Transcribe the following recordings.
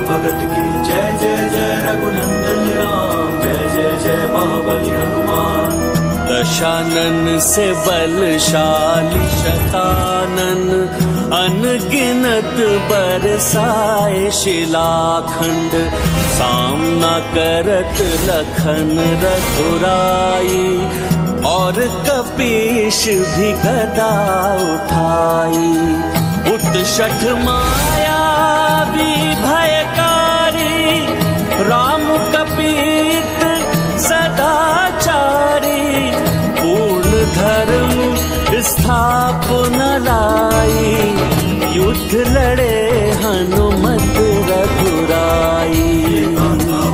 भगत की जय जय जय रघुनंदन राम, जय जय जय महाबली हनुमान। दशानन से बलशाली शतानन, अनगिनत बरसाए शिलाखंड। सामना करत लखन रघुराई, और कपीश भी गदा उठाई। उत्षठ माया भी भयकारी, राम कपीत सदाचारी। पूर्ण धर्म स्थापना लाई, युद्ध लड़े हनुमत रघुराई।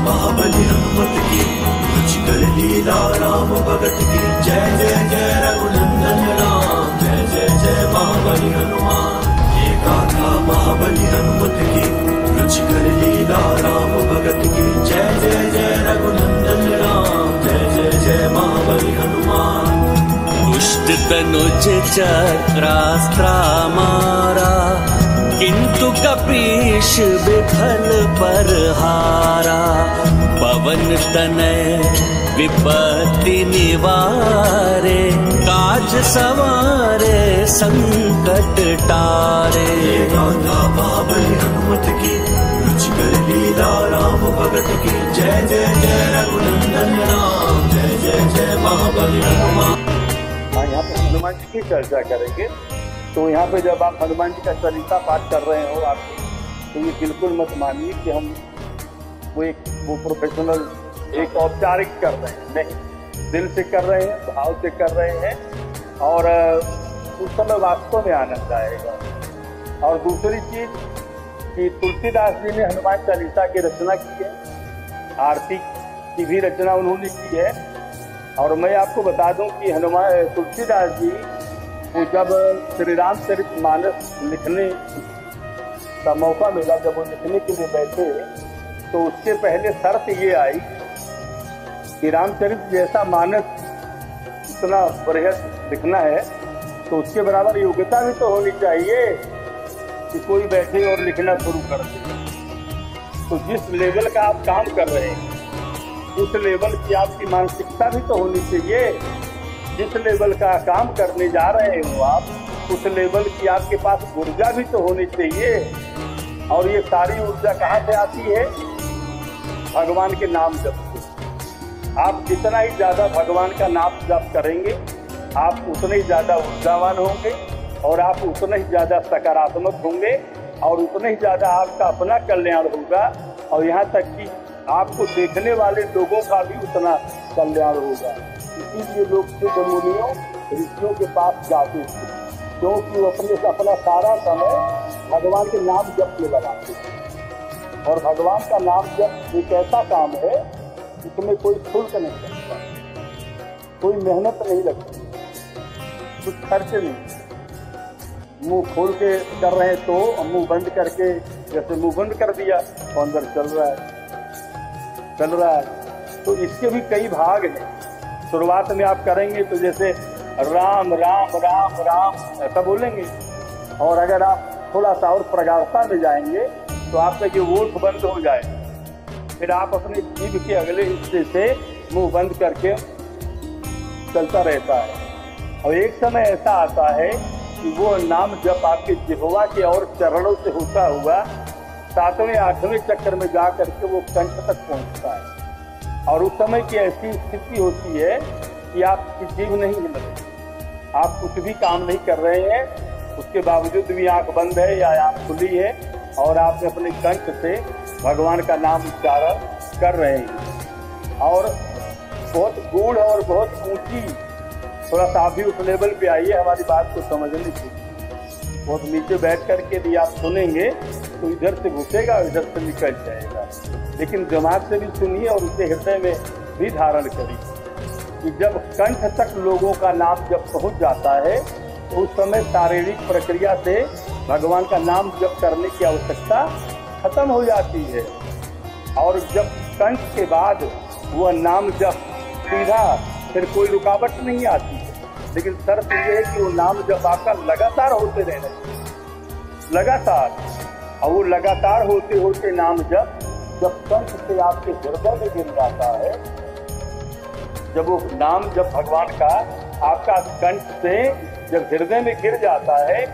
महाबली हनुमत की कुछ कर लीला राम भगत की जय जय जय रघुनंदन राम, जय जय जय महाबली हनुमान। ये गाथा महाबली हनुमत की रुचि कर लीला राम भगत की जय जय जय रघुनंदन राम, जय जय जय महाबली हनुमान। दुष्ट तनुज चक्रास्त्रा मारा, किंतु कपीश विफल पर हारा। पवन तनय विपत्ति निवारे, काज सवारे संकट टारे। गाथा महाबली हनुमत की रुचि कर लीला राम भगत की जय जय जय रघुनंदन राम, जय जय जय महाबली हनुमान। यहाँ पे हनुमान जी की चर्चा करेंगे। तो यहाँ पे जब आप हनुमान जी का चालीसा पाठ कर रहे हो आप, तो ये बिल्कुल मत मानिए कि हम वो प्रोफेशनल एक औपचारिक कर रहे हैं, नहीं, दिल से कर रहे हैं, भाव से कर रहे हैं, और उस समय वास्तव में आनंद आएगा। और दूसरी चीज कि तुलसीदास जी ने हनुमान चालीसा की रचना की है, आरती की भी रचना उन्होंने की है। और मैं आपको बता दूं कि हनुमान तुलसीदास जी को जब श्री रामचरितमानस लिखने का मौका मिला, जब वो लिखने के लिए बैठे, तो उसके पहले शर्त ये आई कि रामचरित जैसा मानस इतना बृहद लिखना है तो उसके बराबर योग्यता भी तो होनी चाहिए कि कोई बैठे और लिखना शुरू कर दे। तो जिस लेवल का आप काम कर रहे हैं, उस लेवल की आपकी मानसिकता भी तो होनी चाहिए। जिस लेवल का काम करने जा रहे हो आप, उस लेवल की आपके पास ऊर्जा भी तो होनी चाहिए। और ये सारी ऊर्जा कहाँ से आती है? भगवान के नाम जप से। आप जितना ही ज्यादा भगवान का नाम जप करेंगे, आप उतने ही ज्यादा ऊर्जावान होंगे, और आप उतने ही ज्यादा सकारात्मक होंगे, और उतने ही ज्यादा आपका अपना कल्याण होगा, और यहाँ तक कि आपको देखने वाले लोगों का भी उतना कल्याण होगा। इसीलिए लोग सिद्ध मुनियों ऋषियों के पास जाते थे, क्योंकि वो अपना सारा समय भगवान के नाम जप में लगाते थे। और भगवान का नाम जप एक ऐसा काम है जिसमें कोई शुल्क नहीं लगता, कोई मेहनत नहीं लगती, कुछ खर्च नहीं। मुंह खोल के कर रहे हैं तो मुंह बंद करके, जैसे मुंह बंद कर दिया तो अंदर चल रहा है। तो इसके भी कई भाग हैं। शुरुआत में आप करेंगे तो जैसे राम राम राम राम ऐसा बोलेंगे, और अगर आप थोड़ा सा और प्रगाढ़ता में जाएंगे तो आपका ये वोट बंद हो जाए, फिर आप अपने जीभ के अगले हिस्से से मुंह बंद करके चलता रहता है। और एक समय ऐसा आता है कि वो नाम जब आपके जिह्वा के और चरणों से होता हुआ 7वें 8वें चक्कर में जा करके वो कंठ तक पहुंचता है। और उस समय की ऐसी स्थिति होती है कि आपकी जीभ नहीं हिल रही, आप कुछ भी काम नहीं कर रहे हैं, उसके बावजूद भी आंख बंद है या आंख खुली है, और आपने अपने कंठ से भगवान का नाम उच्चारण कर रहे हैं। और बहुत गूढ़ और बहुत ऊंची, थोड़ा सा आप भी उस लेवल पे आइए हमारी बात को समझने की। बहुत नीचे बैठ करके भी आप सुनेंगे तो इधर से घुसेगा, इधर से निकल जाएगा, लेकिन जमात से भी सुनिए और उसे हृदय में भी धारण करिए कि जब कंठ तक लोगों का नाम जब पहुंच जाता है तो उस समय शारीरिक प्रक्रिया से भगवान का नाम जप करने की आवश्यकता खत्म हो जाती है। और जब कंठ के बाद वह नाम जप सीधा, फिर कोई रुकावट नहीं आती है, लेकिन शर्त यह है कि वो नाम जप आपका लगातार होते रहना चाहिए, लगातार। और वो लगातार होते होते नाम जब कंठ से आपके हृदय में गिर जाता है, जब वो नाम जब भगवान का आपका कंठ से जब हृदय में गिर जाता है,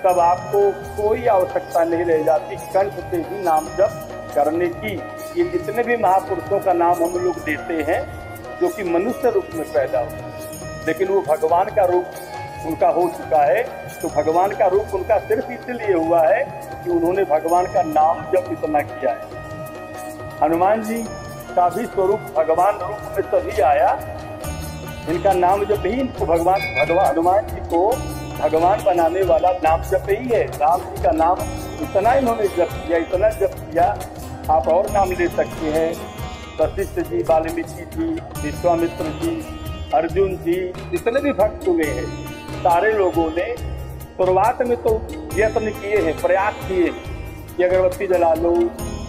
तब आपको कोई आवश्यकता नहीं रह जाती कंठ से ही नाम जप करने की। ये जितने भी महापुरुषों का नाम हम लोग देते हैं जो कि मनुष्य रूप में पैदा हुए, लेकिन वो भगवान का रूप उनका हो चुका है। तो भगवान का रूप उनका सिर्फ इसलिए हुआ है कि उन्होंने भगवान का नाम जप इतना किया है। हनुमान जी का भी स्वरूप भगवान रूप में तभी आया, इनका नाम जप ही इनको भगवान हनुमान जी को भगवान बनाने वाला नाम जप ही है। राम जी का नाम इतना इन्होंने जप किया, इतना जप किया। आप और नाम ले सकते हैं, वशिष्ठ जी, वाल्मीकि जी, विश्वामित्र जी, अर्जुन जी, जितने भी भक्त हुए हैं, सारे लोगों ने शुरुआत में तो यत्न किए हैं, प्रयास किए हैं कि अगरबत्ती जला लो,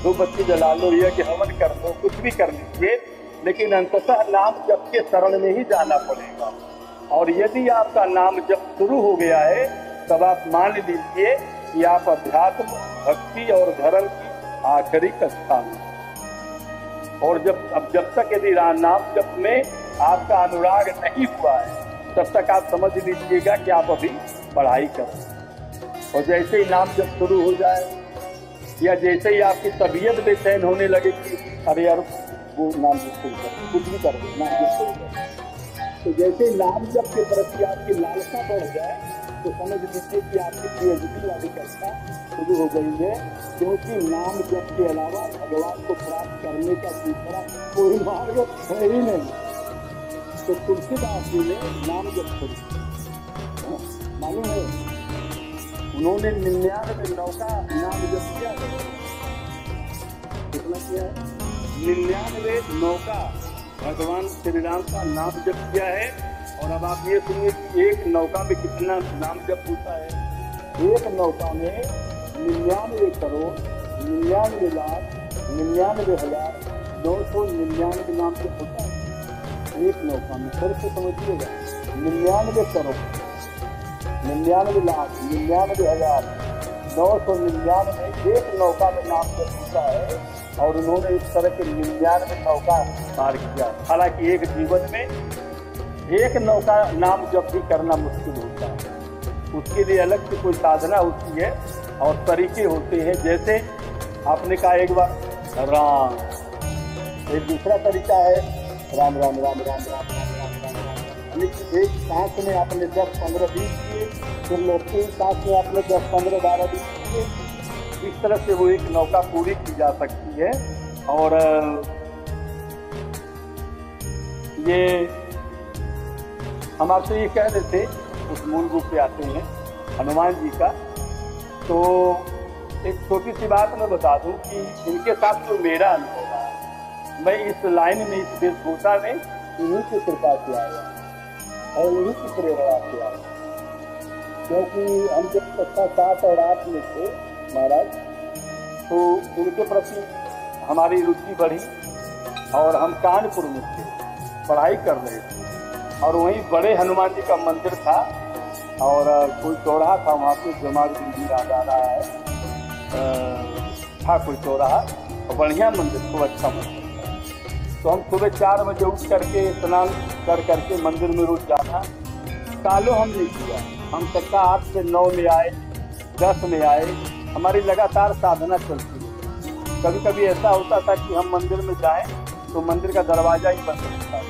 धूपबत्ती जला लो, यज्ञ हवन कर लो, कुछ भी कर लीजिए, लेकिन अंततः नाम जप के शरण में ही जाना पड़ेगा। और यदि आपका नाम जप शुरू हो गया है, तब आप मान लीजिए कि आप अध्यात्म, भक्ति और धर्म की आखिरी कक्षा में। और जब तक यदि नाम जप में आपका अनुराग नहीं हुआ है, तब तक आप समझ लीजिएगा कि आप अभी पढ़ाई करें। और जैसे ही नाम जप शुरू हो जाए, या जैसे ही आपकी तबीयत बेचैन होने लगे कि अरे यार वो नाम जप शुरू कर, कुछ भी कर दो, नाम जप शुरू कर, तो जैसे नाम जप के प्रति आपकी लालसा बढ़ जाए, तो समझ लीजिए कि आपकी पीएचडी वाली कक्षा शुरू हो गई है। क्योंकि नाम जप के अलावा भगवान को प्राप्त करने का दूसरा कोई मार्ग है ही नहीं। तो तुलसीदास जी ने नाम जप शुरू किया, मालूम है उन्होंने 99 नौका नाम जप किया है। कितना किया है? 99 नौका भगवान श्री राम का नाम जप किया है। और अब आप ये सुनिए कि एक नौका में कितना नाम जप होता है। एक नौका में 99 करोड़ 99 लाख 99,999 नाम जप होता है एक नौका में। फिर से समझिएगा, 99 करोड़ 99 लाख 99,999 एक नौका में नाम जप होता है। और उन्होंने इस तरह के 99 नौका पार किया। हालांकि एक जीवन में एक नौका नाम जप भी करना मुश्किल होता है, उसके लिए अलग से कोई साधना होती है और तरीके होते हैं। जैसे आपने कहा एक बार राम, एक दूसरा तरीका है राम राम राम राम राम राम राम राम। एक सांस में आपने 10, 15, 20 किए, फिर लौटती सांस में आपने 10, 15, 12, 20 किए। इस तरह से वो एक नौका पूरी की जा सकती है। और ये हम आपसे ये कह रहे थे, उस मूल रूप पे आते हैं हनुमान जी का। तो एक छोटी सी बात मैं बता दूं कि इनके साथ जो मेरा अनुभव रहा, मैं इस लाइन में, इस वेशभूषा में इन्हीं की कृपा से आया और इन्हीं की प्रेरणा से आया। क्योंकि हम जब कक्षा 7 और 8 में थे महाराज, तो उनके प्रति हमारी रुचि बढ़ी और हम कानपुर में थे, पढ़ाई कर रहे थे। और वहीं बड़े हनुमान जी का मंदिर था और कोई चौराहा था, वहाँ पे दिमाग भी याद आ रहा है, था कोई चौराहा और बढ़िया मंदिर, खूब अच्छा मंदिर था। तो हम सुबह 4 बजे उठ करके स्नान कर करके मंदिर में रोज जाना सालों हमने किया। हम कक्षा 8 से 9 में आए, 10 में आए, हमारी लगातार साधना चलती है। कभी कभी ऐसा होता था कि हम मंदिर में जाएं तो मंदिर का दरवाजा ही बंद रहता था,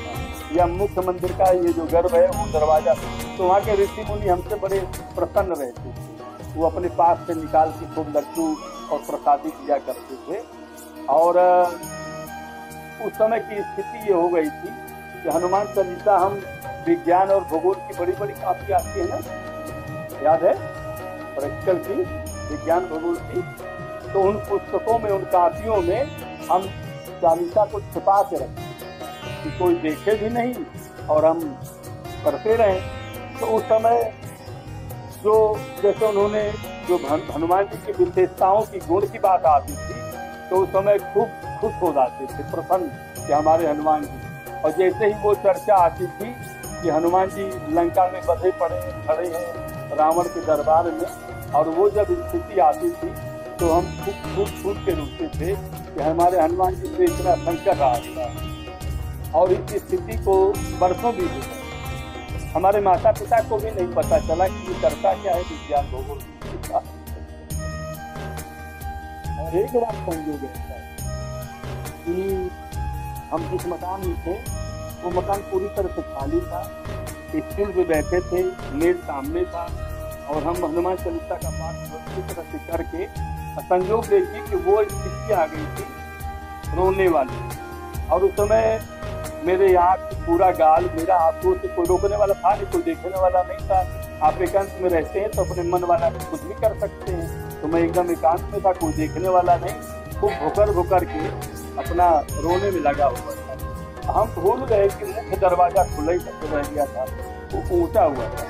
या मुख्य मंदिर का ये जो गर्भ है वो दरवाजा। तो वहाँ के ऋषि मुनि हमसे बड़े प्रसन्न रहते थे, वो अपने पास से निकाल के खूब लड्डू और प्रसादी दिया करते थे। और उस समय की स्थिति ये हो गई थी कि हनुमान चालीसा हम विज्ञान और भूगोल की बड़ी बड़ी काफी आती है ना, याद है, प्रैक्टिकल की विज्ञान भूगोल की। तो उन पुस्तकों में, उन कापियों में हम चालीसा को छिपा के रखते कि कोई देखे भी नहीं और हम करते रहें। तो उस समय जो जैसे उन्होंने जो हनुमान जी की विशेषताओं की गुण की बात आती थी, तो उस समय खूब खुश हो जाते थे, प्रसन्न कि हमारे हनुमान जी। और जैसे ही वो चर्चा आती थी कि हनुमान जी लंका में बंधे पड़े खड़े हैं रावण के दरबार में, और वो जब स्थिति आती थी तो हम फूट के रूपते थे कि हमारे हनुमान जी पे इतना संकट आ गया और इस स्थिति को बरसों भी हुआ। हमारे माता पिता को भी नहीं पता चला कि ये करता क्या है विज्ञान भूगोल। और एक बात संयोग ऐसा कि हम जिस मकान में थे वो मकान पूरी तरह से खाली था, स्टूल पे बैठे थे, मेज सामने था और हम हनुमान चालीसा का पाठ पूरी तरह से करके संयोग देखिए कि वो स्थिति आ गई थी रोने वाली। और उस समय मेरे यहाँ पूरा गाल मेरा आंखों से कोई रोकने वाला था नहीं, कोई देखने वाला नहीं था। आप एकांत में रहते हैं तो अपने मन वाला कुछ भी कर सकते हैं, तो मैं एकदम एकांत में था, कोई देखने वाला नहीं। खूब भुकर के अपना रोने में लगा हुआ था। हम भूल गए कि मुख्य दरवाजा खुला ही रह गया था, वो ऊंचा हुआ था।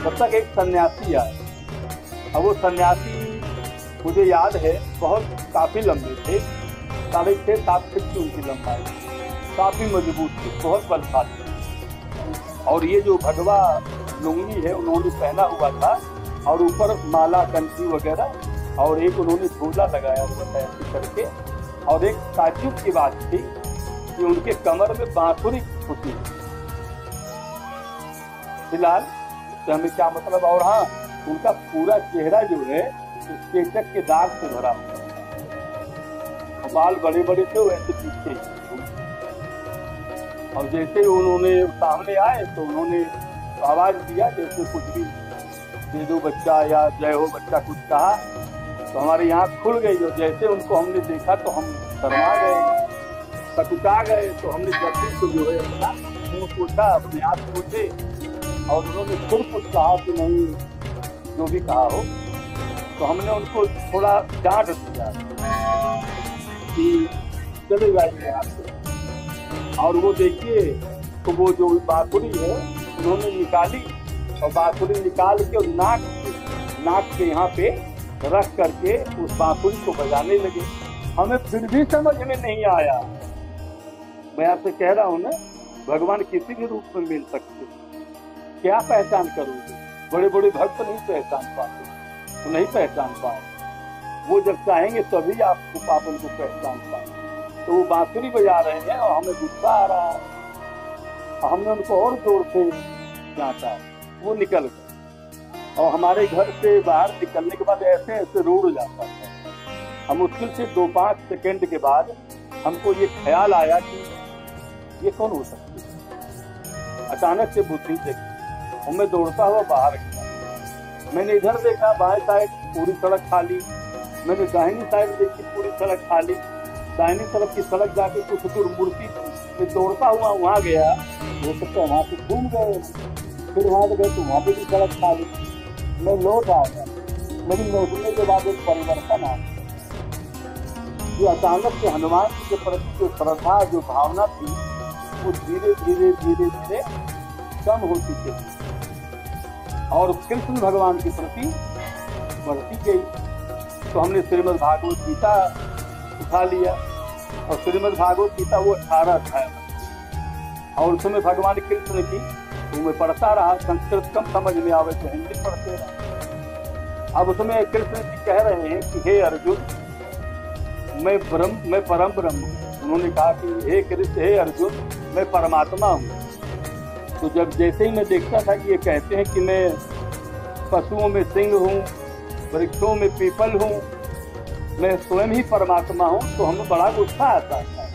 तब तक एक सन्यासी आया और वो सन्यासी मुझे याद है बहुत काफी लंबे थे, 6.5-7 फीट की उनकी लंबाई, काफी मजबूत थी, बहुत बलशाली। और ये जो भगवा लुंगी है उन्होंने पहना हुआ था और ऊपर माला कंठी वगैरह और एक उन्होंने झोला लगाया हुआ था ऐसे करके। और एक ताज्जुब की बात थी कि उनके कमर में बांसुरी होती है। फिलहाल तो हमें क्या मतलब। और हाँ, उनका पूरा चेहरा जो है चेचक के दाग से भरा हुआ, बाल बड़े बड़े थे वैसे पीछे। और जैसे उन्होंने सामने आए तो उन्होंने आवाज दिया जैसे कुछ भी दे दो बच्चा या जय हो बच्चा कुछ कहा, तो हमारी आँख खुल गई। और जैसे उनको हमने देखा तो हम शर्मा गए, सकुचा गए। तो हमने जल्दी से जो है अपना मुँह पूछा, अपने हाथ पूछे और उन्होंने फिर कुछ कहा कि नहीं जो भी कहा हो। तो हमने उनको थोड़ा डांट दिया कि चले जाइए यहाँ से। और वो देखिए तो वो जो बांसुरी है उन्होंने निकाली और बांसुरी निकाल के और नाक के यहाँ पे रख करके उस बांसुरी को बजाने लगे। हमें फिर भी समझ में नहीं आया। मैं आपसे कह रहा हूँ ना, भगवान किसी भी रूप में मिल सकते, क्या पहचान करोगे? बड़े बड़े भक्त नहीं पहचान पाते, तो नहीं पहचान पाए। वो जब चाहेंगे तभी आप उनको पहचान पाए। तो वो बांसुरी बजा रहे हैं और हमें गुस्सा आ रहा है, हमने उनको और जोर से जांचा, वो निकल गए। और हमारे घर से बाहर निकलने के बाद ऐसे ऐसे रोड जाता था। हम मुश्किल से 2-5 सेकेंड के बाद हमको ये ख्याल आया कि ये कौन हो सकती है। अचानक से बुद्धि जगी और मैं दौड़ता हुआ बाहर गया। मैंने इधर देखा, बाएं साइड पूरी सड़क खाली। मैंने दाहिनी साइड देखी, पूरी सड़क खाली। दाहिनी तरफ की सड़क जाके कुछ दूर मूर्ति थी। मैं दौड़ता हुआ वहाँ गया, हो सकता है वहाँ से घूम गए। फिर वहाँ गए तो वहाँ पे भी सड़क खाली। मैं लौट आ गया। मेरी लौटने के बाद एक परिवर्तन आ गया। जो अचानक से हनुमान जी के प्रति जो श्रद्धा, जो भावना थी, वो धीरे धीरे धीरे धीरे कम होती चली और कृष्ण भगवान के प्रति बढ़ती गई। तो हमने श्रीमद् भागवत गीता उठा लिया और श्रीमद् भागवत गीता वो 18 अध्याय और उसमें भगवान कृष्ण की तो मैं पढ़ता रहा। संस्कृत कम समझ में आवे तो हिंदी पढ़ते रहा। अब उसमें कृष्ण जी कह रहे हैं कि हे अर्जुन, मैं परम ब्रह्म। उन्होंने कहा कि हे कृष्ण, हे अर्जुन, मैं परमात्मा हूँ। तो जब जैसे ही मैं देखता था कि ये कहते हैं कि मैं पशुओं में सिंह हूँ, वृक्षों में पीपल हूँ, मैं स्वयं ही परमात्मा हूँ, तो हमें बड़ा गुस्सा आता था।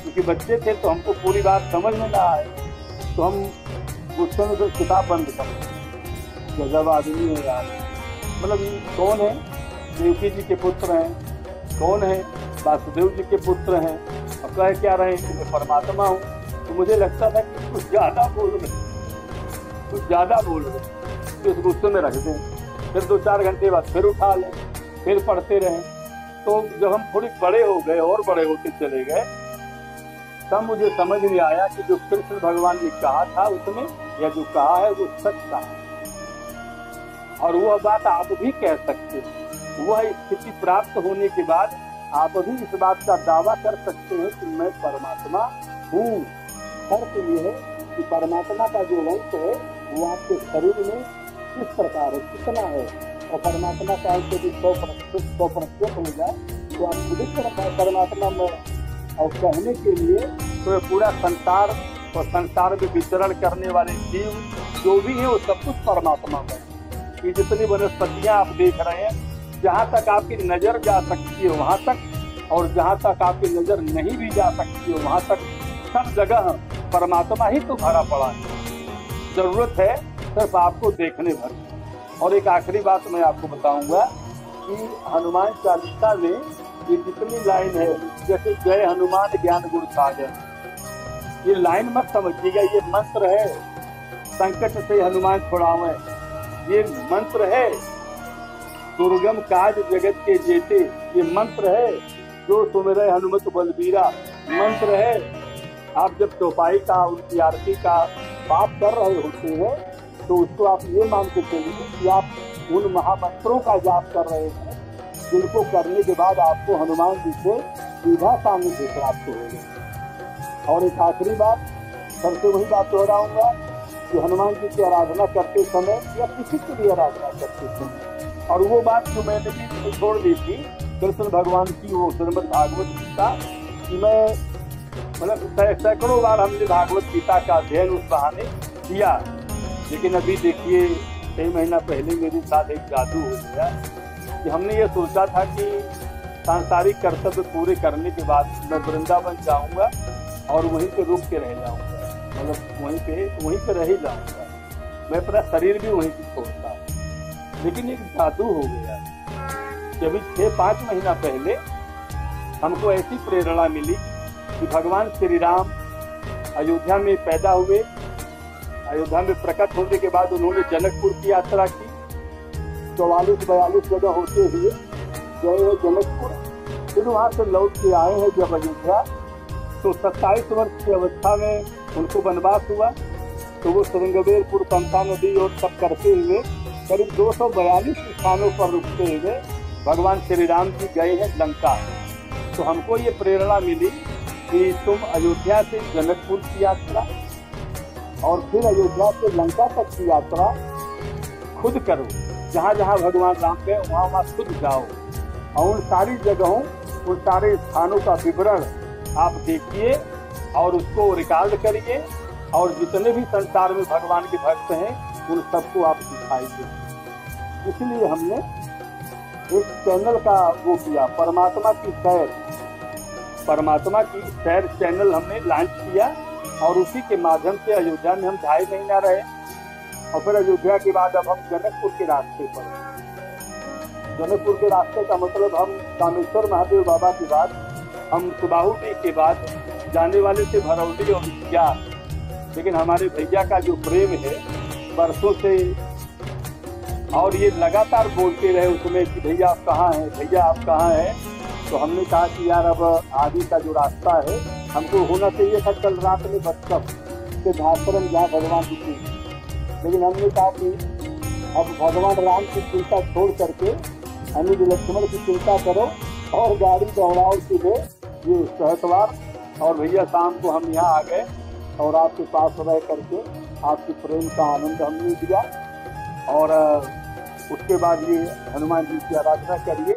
क्योंकि बच्चे थे तो हमको पूरी बात समझ में ना आए, तो हम गुस्से में किताब बंद करते। गजब आदमी है यार। मतलब कौन है? देवकी जी के पुत्र हैं, कौन है? वासुदेव जी के पुत्र हैं, और कह क्या रहे हैं कि मैं परमात्मा हूँ। तो मुझे लगता था कि कुछ ज़्यादा बोल रहे, तो उस गुस्से में रख दें। फिर 2-4 घंटे बाद फिर उठा लें, फिर पढ़ते रहें। तो जब हम थोड़े बड़े हो गए और बड़े होते चले गए, तब मुझे समझ में आया कि जो कृष्ण भगवान ने कहा था उसमें, या जो कहा है वो सच था। और वह बात आप भी कह सकते हैं। वह स्थिति प्राप्त होने के बाद आप भी इस बात का दावा कर सकते हैं कि मैं परमात्मा हूँ। शर्त ये है कि परमात्मा का जो वंश है वो आपके शरीर में किस प्रकार है, कितना है, और परमात्मा का अंश यदि 100% हो जाए तो आप खुद ही परमात्मा में। और कहने के लिए तो ये पूरा संसार और संसार में विचरण करने वाले जीव जो भी है वो सब कुछ परमात्मा में। ये जितनी वनस्पतियां आप देख रहे हैं, जहाँ तक आपकी नजर जा सकती है वहां तक, और जहाँ तक आपकी नजर नहीं भी जा सकती है वहां तक सब जगह परमात्मा ही तो भरा पड़ा है। जरूरत है सिर्फ आपको देखने भर की। और एक आखिरी बात मैं आपको बताऊंगा कि हनुमान चालीसा में ये जितनी लाइन है, जैसे जय हनुमान ज्ञान गुण सागर, ये लाइन मत समझिएगा, ये मंत्र है। संकट से हनुमान छुड़ावे, ये मंत्र है। दुर्गम काज जगत के जेते, ये मंत्र है। जो सुमिरै हनुमत बलबीरा, मंत्र है। आप जब चौपाई का उनकी आरती का पाठ कर रहे होते हैं तो उसको आप ये मान के चलिए कि आप उन महामंत्रों का जाप कर रहे हैं जिनको करने के बाद आपको हनुमान जी से सीधा सामने प्राप्त होगा। और एक आखिरी बात, फिर से वही बात दोहराऊंगा कि हनुमान जी की आराधना करते समय या किसी की भी आराधना करते समय, और वो बात जो मैंने भी छोड़ दी थी कृष्ण भगवान की वो श्रीमद् भागवत गीता, कि मैं मतलब सैकड़ों बार हमने भागवत गीता का अध्ययन उस बहाने किया, लेकिन अभी देखिए 6 महीना पहले मेरे साथ एक जादू हो गया कि हमने ये सोचा था कि सांसारिक कर्तव्य पूरे करने के बाद मैं वृंदावन जाऊंगा और वहीं पे रुक के रह जाऊंगा, मतलब वहीं पे रह ही जाऊंगा, मैं अपना शरीर भी वहीं पे छोड़ता। लेकिन एक जादू हो गया। जब 6-5 महीना पहले हमको ऐसी प्रेरणा मिली कि भगवान श्री राम अयोध्या में पैदा हुए, अयोध्या में प्रकट होने के बाद उन्होंने जनकपुर की यात्रा की, 44-42 जगह होते हुए गए हैं जनकपुर, फिर वहाँ से लौट के आए हैं जब अयोध्या, तो 27 वर्ष की अवस्था में उनको वनवास हुआ। तो वो श्रृंगवेरपुर, पंपा नदी और सब करते हुए करीब 242 स्थानों पर रुकते हुए भगवान श्री राम जी गए हैं लंका। तो हमको ये प्रेरणा मिली कि तुम अयोध्या से जनकपुर की यात्रा और फिर अयोध्या से लंका तक की यात्रा खुद करो, जहाँ जहाँ भगवान राम गए वहाँ वहाँ खुद जाओ, और उन सारी जगहों, उन सारे स्थानों का विवरण आप देखिए और उसको रिकॉर्ड करिए, और जितने भी संसार में भगवान के भक्त हैं उन सबको आप दिखाइए। इसलिए हमने एक चैनल का वो किया, परमात्मा की सैर चैनल हमने लॉन्च किया, और उसी के माध्यम से अयोध्या में हम 2.5 महीना रहे, और फिर अयोध्या के बाद अब हम जनकपुर के रास्ते पर। जनकपुर के रास्ते का मतलब हम कामेश्वर महादेव बाबा के बाद, हम सुबाहुडी के बाद जाने वाले थे भरौली और उजियार, लेकिन हमारे भैया का जो प्रेम है बरसों से, और ये लगातार बोलते रहे उसमें कि भैया आप कहाँ हैं, भैया आप कहाँ हैं, तो हमने कहा कि यार अब आगे का जो रास्ता है हमको होना चाहिए था कल रात में बचपन के धाश्रम जहाँ भगवान जी की, लेकिन हमने कहा कि अब भगवान राम की चिंता छोड़ करके अनुज लक्ष्मण की चिंता करो और गाड़ी दौड़ाओ सीधे ये सहतवार। और भैया शाम को हम यहाँ आ गए और आपके पास रह करके आपके प्रेम का आनंद हमने लिया, और उसके बाद ये हनुमान जी की आराधना करिए।